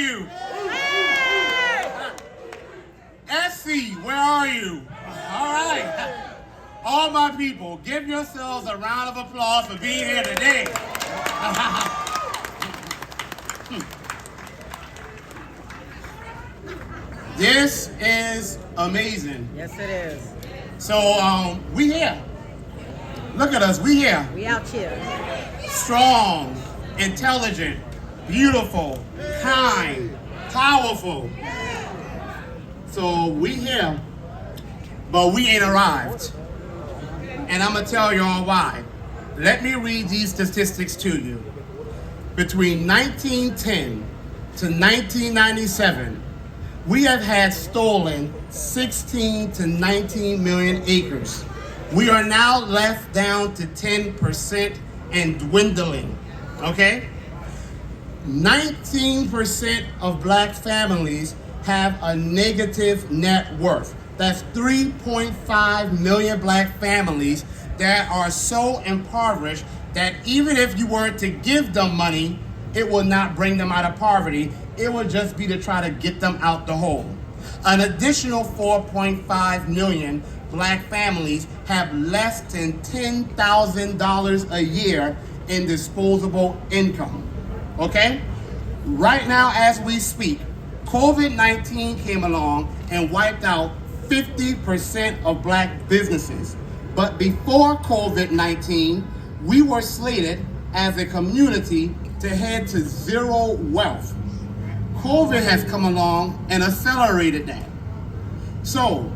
you? SC, where are you? All right. All my people, give yourselves a round of applause for being here today. This is amazing. Yes, it is. So, we here. Look at us, we here. We out here. Strong, intelligent, beautiful, kind, powerful. So we here, but we ain't arrived. And I'm gonna tell y'all why. Let me read these statistics to you. Between 1910 to 1997, we have had stolen 16 to 19 million acres. We are now left down to 10% and dwindling, okay? 19% of black families have a negative net worth. That's 3.5 million black families that are so impoverished that even if you were to give them money, it will not bring them out of poverty. It will just be to try to get them out the hole. An additional 4.5 million black families have less than $10,000 a year in disposable income, okay? Right now, as we speak, COVID-19 came along and wiped out 50% of black businesses. But before COVID-19, we were slated as a community to head to zero wealth. COVID has come along and accelerated that. So,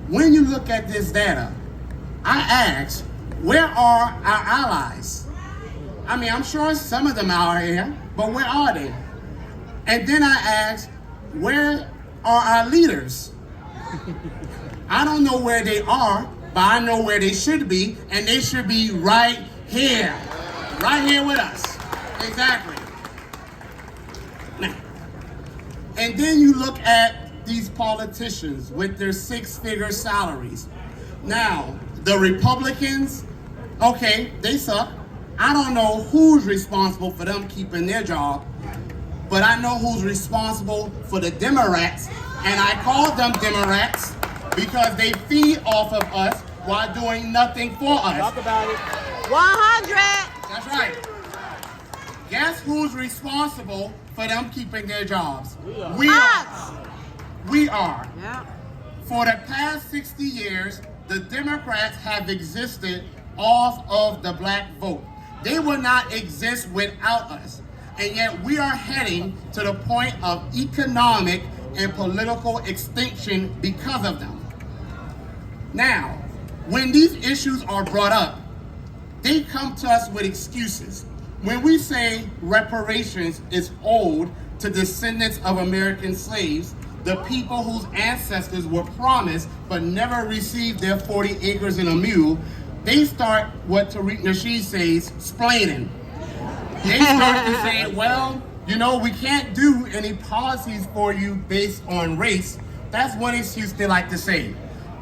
when you look at this data, I ask, where are our allies? I mean, I'm sure some of them are here, but where are they? And then I ask, where are our leaders? I don't know where they are, but I know where they should be, and they should be right here with us. Exactly. Now, and then you look at these politicians with their six-figure salaries. Now, the Republicans, okay, they suck. I don't know who's responsible for them keeping their job, but I know who's responsible for the Democrats, and I call them Democrats because they feed off of us while doing nothing for us. Talk about it. 100. That's right. Guess who's responsible for them keeping their jobs? We are. We are. Yeah. For the past 60 years, the Democrats have existed off of the black vote. They will not exist without us. And yet we are heading to the point of economic and political extinction because of them. Now, when these issues are brought up, they come to us with excuses. When we say reparations is owed to descendants of American slaves, the people whose ancestors were promised but never received their 40 acres and a mule, they start what Tariq Nasheed says, splaining. They start to say, well, you know, we can't do any policies for you based on race. That's one excuse they like to say.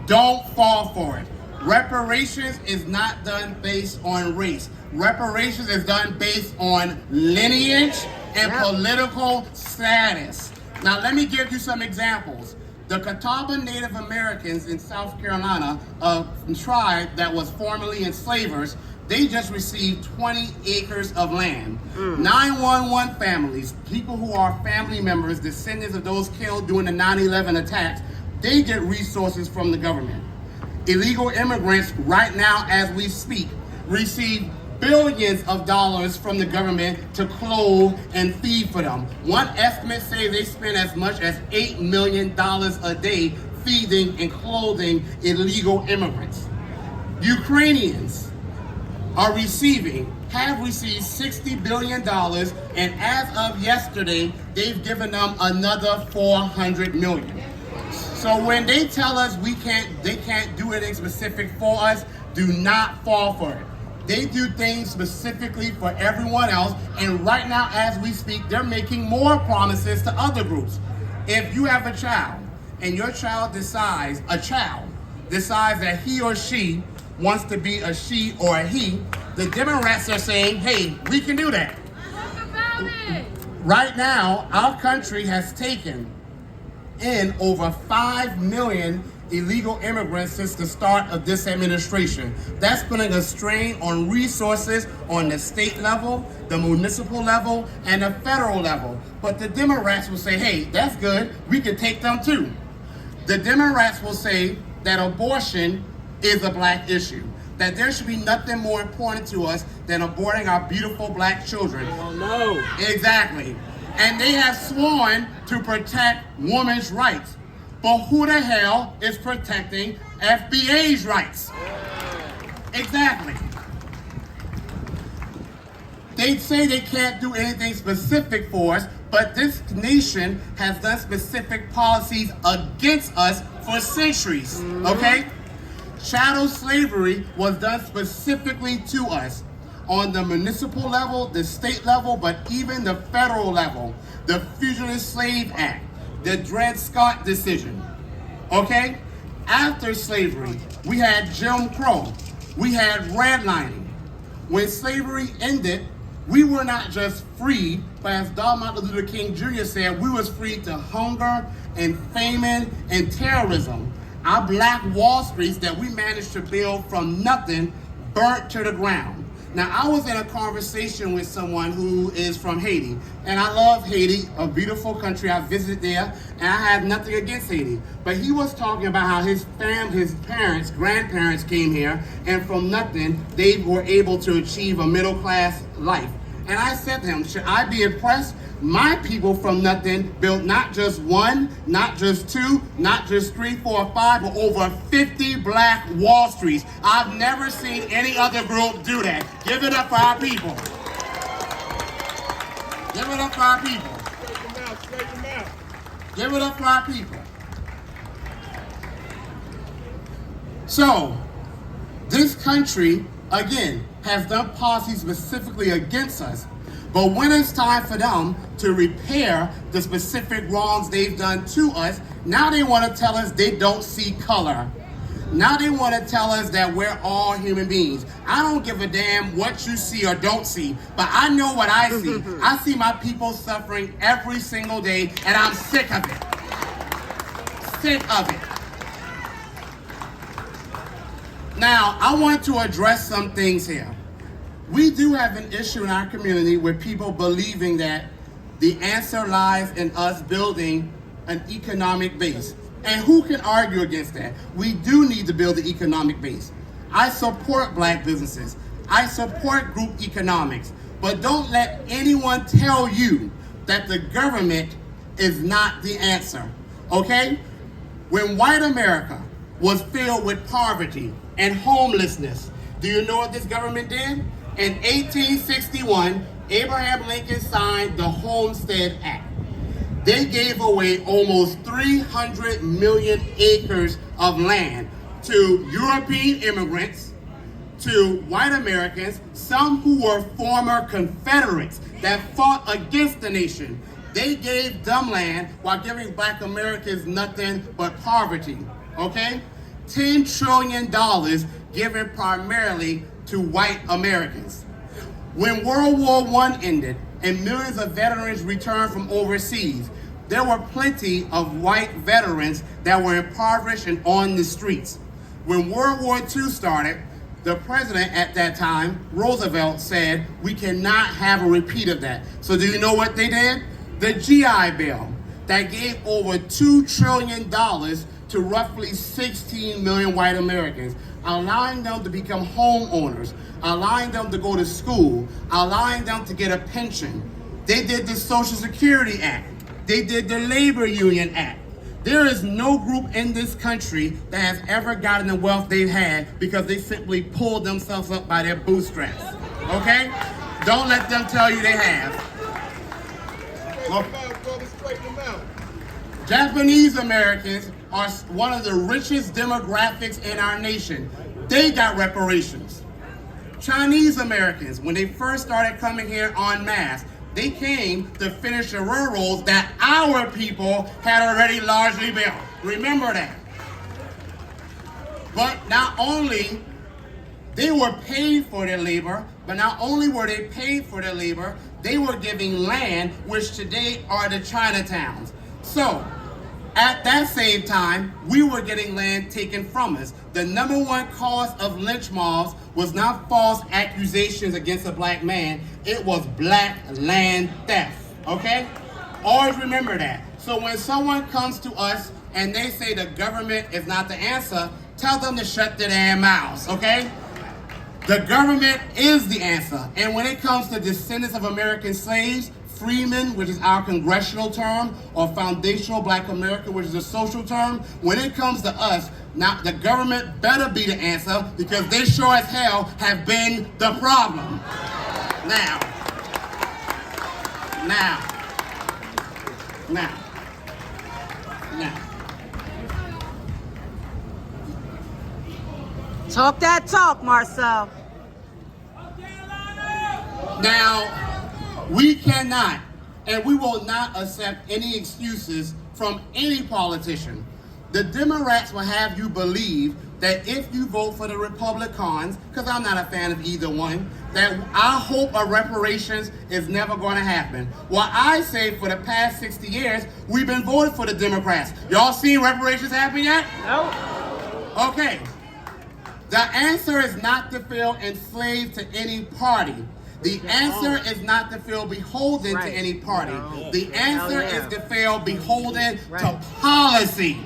Don't fall for it. Reparations is not done based on race. Reparations is done based on lineage and political status. Now, let me give you some examples. The Catawba Native Americans in South Carolina, a tribe that was formerly enslavers, they just received 20 acres of land. 911 families, people who are family members, descendants of those killed during the 9/11 attacks, they get resources from the government. Illegal immigrants, right now as we speak, receive billions of dollars from the government to clothe and feed for them. One estimate says they spend as much as $8 million a day feeding and clothing illegal immigrants. Ukrainians have received $60 billion, and as of yesterday, they've given them another $400 million. So when they tell us they can't do anything specific for us, do not fall for it. They do things specifically for everyone else, and right now as we speak, they're making more promises to other groups. If you have a child, and your child decides that he or she wants to be a she or a he, the Democrats are saying, hey, we can do that. Right now, our country has taken in over 5 million illegal immigrants since the start of this administration. That's putting a strain on resources on the state level, the municipal level, and the federal level. But the Democrats will say, hey, that's good, we can take them too. The Democrats will say that abortion is a black issue, that there should be nothing more important to us than aborting our beautiful black children. Oh no. Exactly. And they have sworn to protect women's rights. But who the hell is protecting FBA's rights? Exactly. They say they can't do anything specific for us, but this nation has done specific policies against us for centuries, okay? Chattel slavery was done specifically to us on the municipal level, the state level, but even the federal level. The Fugitive Slave Act, the Dred Scott decision, okay? After slavery, we had Jim Crow, we had redlining. When slavery ended, we were not just freed, but as Martin Luther King Jr. said, we was freed to hunger and famine and terrorism. Our black Wall Streets that we managed to build from nothing burnt to the ground. Now, I was in a conversation with someone who is from Haiti, and I love Haiti, a beautiful country. I visited there, and I have nothing against Haiti. But he was talking about how his parents, grandparents came here, and from nothing, they were able to achieve a middle-class life. And I said to him, should I be impressed? My people from nothing built not just one, not just two, not just 3, 4, 5, but over 50 black Wall Streets. I've never seen any other group do that. Give it up for our people. Give it up for our people. Give it up for our people. So, this country, again, has done policies specifically against us. But when it's time for them to repair the specific wrongs they've done to us, now they want to tell us they don't see color. Now they want to tell us that we're all human beings. I don't give a damn what you see or don't see, but I know what I see. I see my people suffering every single day, and I'm sick of it. Sick of it. Now, I want to address some things here. We do have an issue in our community with people believing that the answer lies in us building an economic base. And who can argue against that? We do need to build the economic base. I support black businesses. I support group economics. But don't let anyone tell you that the government is not the answer, okay? When white America was filled with poverty and homelessness, do you know what this government did? In 1861, Abraham Lincoln signed the Homestead Act. They gave away almost 300 million acres of land to European immigrants, to white Americans, some who were former Confederates that fought against the nation. They gave them land while giving black Americans nothing but poverty, okay? $10 trillion given primarily to white Americans. When World War I ended and millions of veterans returned from overseas, there were plenty of white veterans that were impoverished and on the streets. When World War II started, the president at that time, Roosevelt, said, we cannot have a repeat of that. So do you know what they did? The GI Bill that gave over $2 trillion to roughly 16 million white Americans, allowing them to become homeowners, allowing them to go to school, allowing them to get a pension. They did the Social Security Act. They did the Labor Union Act. There is no group in this country that has ever gotten the wealth they've had because they simply pulled themselves up by their bootstraps, okay? Don't let them tell you they have. Japanese Americans are one of the richest demographics in our nation. They got reparations. Chinese Americans, when they first started coming here en masse, they came to finish the railroads that our people had already largely built. Remember that. But not only they were paid for their labor, but not only were they paid for their labor, they were giving land, which today are the Chinatowns. So, at that same time, we were getting land taken from us. The number one cause of lynch mobs was not false accusations against a black man, it was black land theft, okay? Always remember that. So when someone comes to us and they say the government is not the answer, tell them to shut their damn mouths, okay? The government is the answer. And when it comes to descendants of American slaves, freemen, which is our congressional term, or foundational black America, which is a social term, when it comes to us, now the government better be the answer because they sure as hell have been the problem. Now. Talk that talk, Marcel. Now, we cannot and we will not accept any excuses from any politician. The Democrats will have you believe that if you vote for the Republicans, because I'm not a fan of either one, that our hope of reparations is never going to happen. Well, I say for the past 60 years, we've been voting for the Democrats. Y'all seen reparations happen yet? No. Okay. The answer is not to feel enslaved to any party. The answer is not to feel beholden to any party. No. The answer is to feel beholden to Right. policy.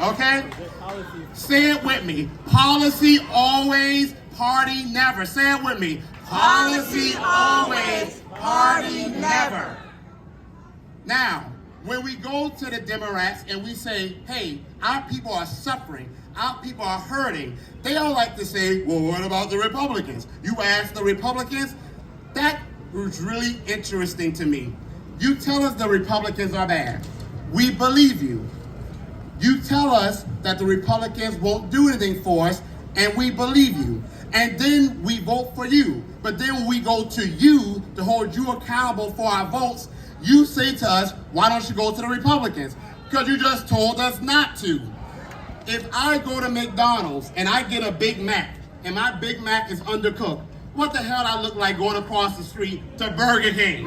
Okay? Say it with me. Policy always, party never. Say it with me. Policy always, party never. Now, when we go to the Democrats and we say, hey, our people are suffering, our people are hurting, they all like to say, well, what about the Republicans? You ask the Republicans? That was really interesting to me. You tell us the Republicans are bad. We believe you. You tell us that the Republicans won't do anything for us, and we believe you. And then we vote for you. But then when we go to you to hold you accountable for our votes, you say to us, why don't you go to the Republicans? Because you just told us not to. If I go to McDonald's and I get a Big Mac, and my Big Mac is undercooked, what the hell I look like going across the street to Burger King?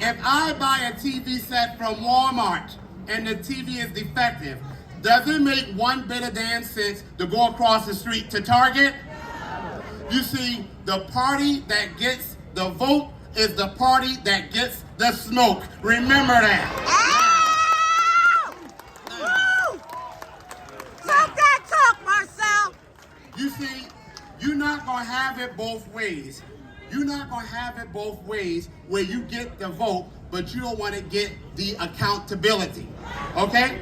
If I buy a TV set from Walmart and the TV is defective, does it make one bit of damn sense to go across the street to Target? You see, the party that gets the vote is the party that gets the smoke. Remember that. Woo! Talk that talk, Marcel. You see, you're not going to have it both ways. You're not going to have it both ways where you get the vote, but you don't want to get the accountability. Okay?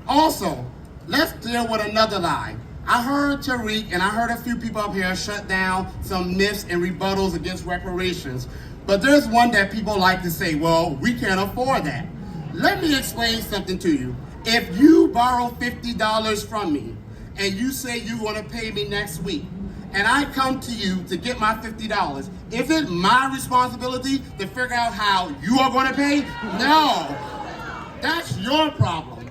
Also, let's deal with another lie. I heard Tariq and I heard a few people up here shut down some myths and rebuttals against reparations. But there's one that people like to say, well, we can't afford that. Let me explain something to you. If you borrow $50 from me and you say you want to pay me next week, and I come to you to get my $50, is it my responsibility to figure out how you are going to pay? No. That's your problem.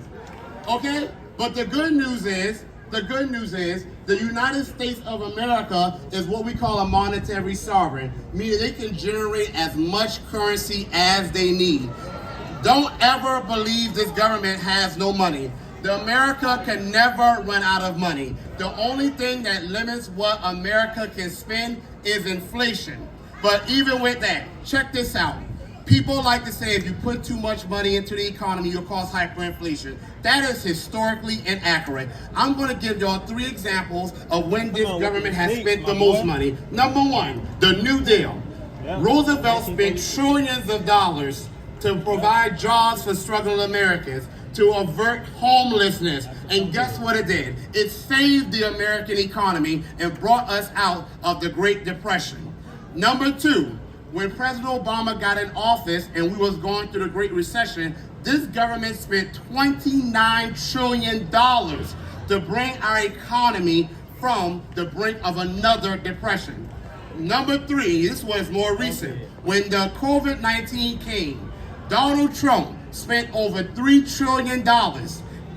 Okay? But the good news is, the United States of America is what we call a monetary sovereign, meaning they can generate as much currency as they need. Don't ever believe this government has no money. The America can never run out of money. The only thing that limits what America can spend is inflation. But even with that, check this out. People like to say if you put too much money into the economy, you'll cause hyperinflation. That is historically inaccurate. I'm going to give y'all 3 examples of when this government has spent the most money. Number 1, the New Deal. Roosevelt spent trillions of dollars to provide jobs for struggling Americans, to avert homelessness. And guess what it did? It saved the American economy and brought us out of the Great Depression. Number 2, when President Obama got in office and we was going through the Great Recession, this government spent $29 trillion to bring our economy from the brink of another depression. Number 3, this was more recent. When the COVID-19 came, Donald Trump spent over $3 trillion.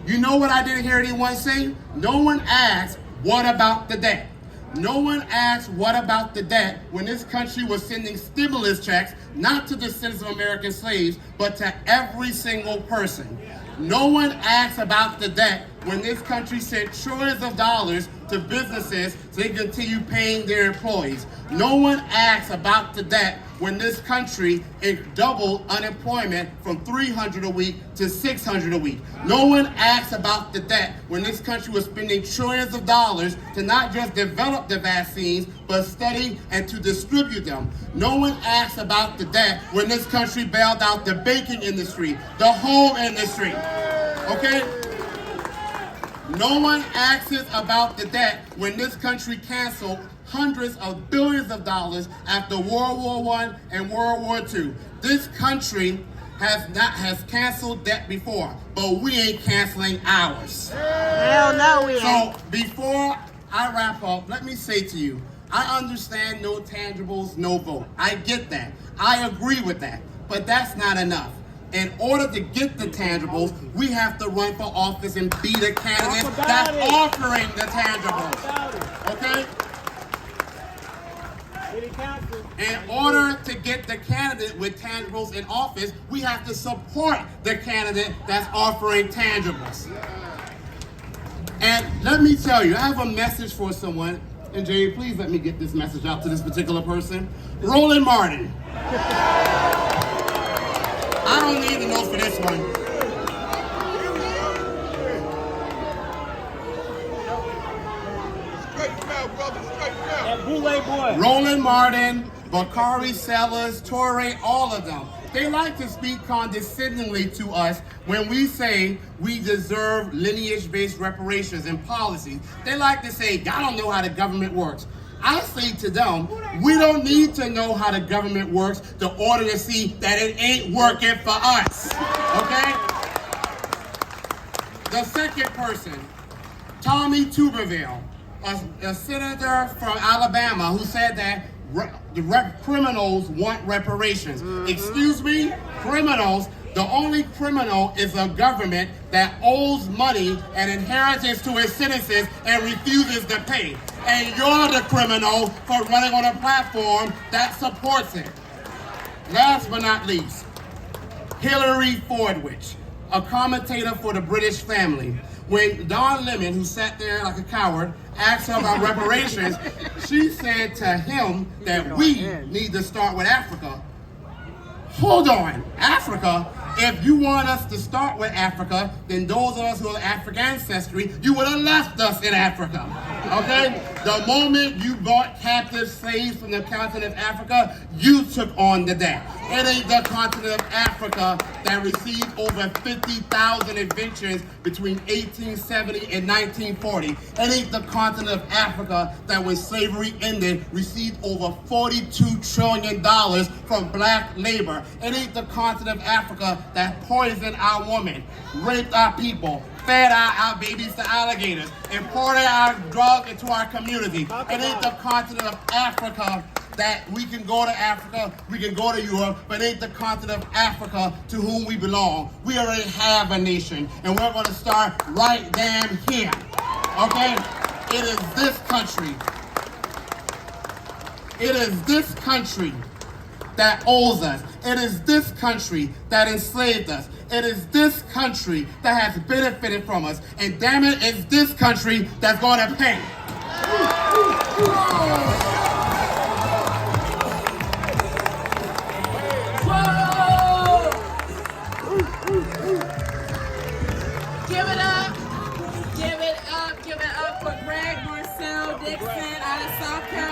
You know what I didn't hear anyone say? No one asked, what about the debt? No one asked what about the debt when this country was sending stimulus checks, not to descendants of American slaves, but to every single person. No one asked about the debt when this country sent trillions of dollars to businesses so they continue paying their employees. No one asks about the debt when this country doubled unemployment from 300 a week to 600 a week. No one asks about the debt when this country was spending trillions of dollars to not just develop the vaccines, but study and to distribute them. No one asks about the debt when this country bailed out the banking industry, the home industry, okay? No one asks about the debt when this country canceled hundreds of billions of dollars after World War I and World War II. This country has canceled debt before, but we ain't canceling ours. Hell no, we ain't. So before I wrap up, let me say to you, I understand no tangibles, no vote. I get that. I agree with that. But that's not enough. In order to get the tangibles, we have to run for office and be the candidate that's offering the tangibles. Okay? In order to get the candidate with tangibles in office, we have to support the candidate that's offering tangibles. And let me tell you, I have a message for someone. And Jay, please let me get this message out to this particular person. Roland Martin. I don't need the notes for this one. Straight now, brother, straight now. That boule boy. Roland Martin, Bakari Sellers, Torre, all of them. They like to speak condescendingly to us when we say we deserve lineage-based reparations and policies. They like to say, y'all don't know how the government works. I say to them, we don't need to know how the government works in order to see that it ain't working for us, okay? The second person, Tommy Tuberville, a senator from Alabama who said that criminals want reparations. Excuse me, criminals? The only criminal is a government that owes money and inheritance to its citizens and refuses to pay. And you're the criminal for running on a platform that supports it. Last but not least, Hillary Fordwich, a commentator for the British family. When Don Lemon, who sat there like a coward, asked her about reparations, she said to him that we need to start with Africa. Hold on, Africa? If you want us to start with Africa, then those of us who are African ancestry, you would have left us in Africa, okay? The moment you bought captive slaves from the continent of Africa, you took on the debt. It ain't the continent of Africa that received over 50,000 inventions between 1870 and 1940. It ain't the continent of Africa that when slavery ended, received over $42 trillion from black labor. It ain't the continent of Africa that poisoned our women, raped our people, fed our babies to alligators, imported our drugs into our community. It ain't the continent of Africa that we can go to Africa, we can go to Europe, but it ain't the continent of Africa to whom we belong. We already have a nation, and we're going to start right damn here, okay? It is this country. It is this country that owes us. It is this country that enslaved us. It is this country that has benefited from us. And damn it, it's this country that's going to pay. Give it up for Greg Marcel Dixon out of South Carolina.